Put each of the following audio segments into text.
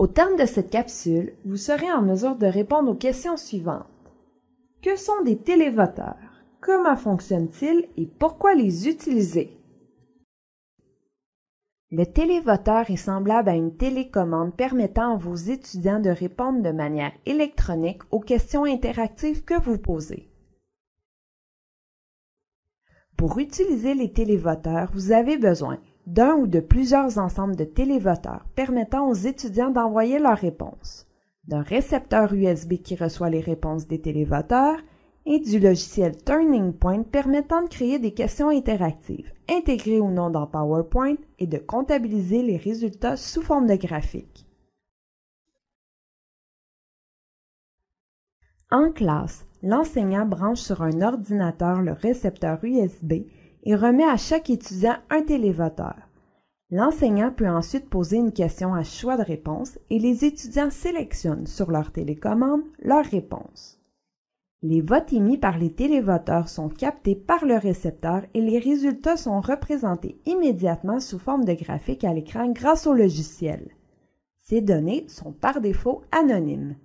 Au terme de cette capsule, vous serez en mesure de répondre aux questions suivantes. Que sont des télévoteurs? Comment fonctionnent-ils et pourquoi les utiliser? Le télévoteur est semblable à une télécommande permettant à vos étudiants de répondre de manière électronique aux questions interactives que vous posez. Pour utiliser les télévoteurs, vous avez besoin d'un ou de plusieurs ensembles de télévoteurs permettant aux étudiants d'envoyer leurs réponses, d'un récepteur USB qui reçoit les réponses des télévoteurs et du logiciel Turning Point permettant de créer des questions interactives, intégrées ou non dans PowerPoint et de comptabiliser les résultats sous forme de graphique. En classe, l'enseignant branche sur un ordinateur le récepteur USB et remet à chaque étudiant un télévoteur. L'enseignant peut ensuite poser une question à choix de réponse et les étudiants sélectionnent sur leur télécommande leur réponse. Les votes émis par les télévoteurs sont captés par le récepteur et les résultats sont représentés immédiatement sous forme de graphique à l'écran grâce au logiciel. Ces données sont par défaut anonymes.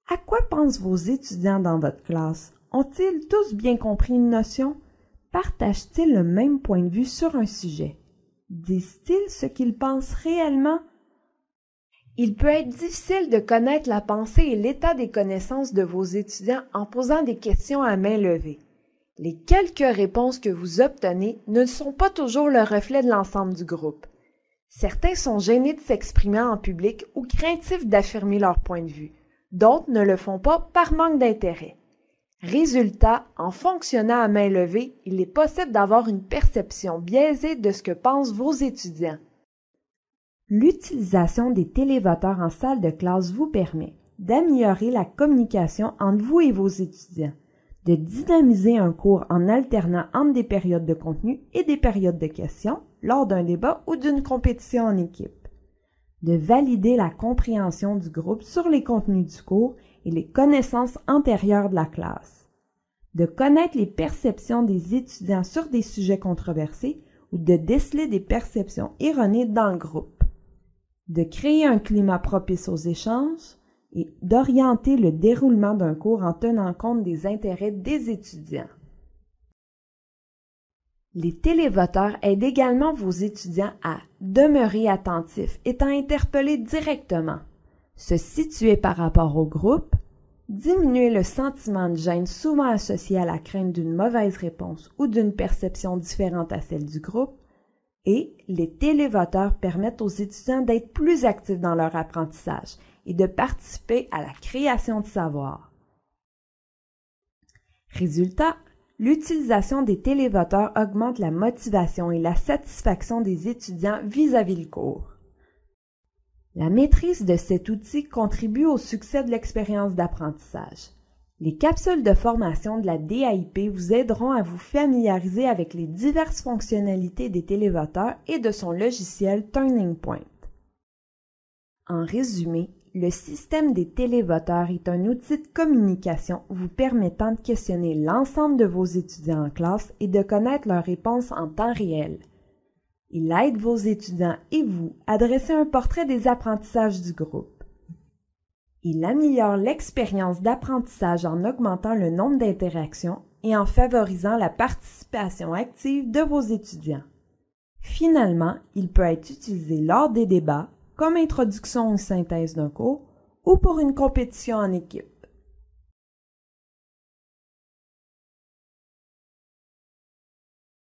À quoi pensent vos étudiants dans votre classe? Ont-ils tous bien compris une notion? Partagent-ils le même point de vue sur un sujet? Disent-ils ce qu'ils pensent réellement? Il peut être difficile de connaître la pensée et l'état des connaissances de vos étudiants en posant des questions à main levée. Les quelques réponses que vous obtenez ne sont pas toujours le reflet de l'ensemble du groupe. Certains sont gênés de s'exprimer en public ou craintifs d'affirmer leur point de vue. D'autres ne le font pas par manque d'intérêt. Résultat, en fonctionnant à main levée, il est possible d'avoir une perception biaisée de ce que pensent vos étudiants. L'utilisation des télévoteurs en salle de classe vous permet d'améliorer la communication entre vous et vos étudiants, de dynamiser un cours en alternant entre des périodes de contenu et des périodes de questions lors d'un débat ou d'une compétition en équipe, de valider la compréhension du groupe sur les contenus du cours et les connaissances antérieures de la classe, de connaître les perceptions des étudiants sur des sujets controversés ou de déceler des perceptions erronées dans le groupe, de créer un climat propice aux échanges et d'orienter le déroulement d'un cours en tenant compte des intérêts des étudiants. Les télévoteurs aident également vos étudiants à demeurer attentifs, étant interpellés directement, se situer par rapport au groupe, diminuer le sentiment de gêne souvent associé à la crainte d'une mauvaise réponse ou d'une perception différente à celle du groupe, et les télévoteurs permettent aux étudiants d'être plus actifs dans leur apprentissage et de participer à la création de savoir. Résultat, l'utilisation des télévoteurs augmente la motivation et la satisfaction des étudiants vis-à-vis le cours. La maîtrise de cet outil contribue au succès de l'expérience d'apprentissage. Les capsules de formation de la DAIP vous aideront à vous familiariser avec les diverses fonctionnalités des télévoteurs et de son logiciel Turning Point. En résumé, le système des télévoteurs est un outil de communication vous permettant de questionner l'ensemble de vos étudiants en classe et de connaître leurs réponses en temps réel. Il aide vos étudiants et vous à dresser un portrait des apprentissages du groupe. Il améliore l'expérience d'apprentissage en augmentant le nombre d'interactions et en favorisant la participation active de vos étudiants. Finalement, il peut être utilisé lors des débats, comme introduction ou synthèse d'un cours, ou pour une compétition en équipe.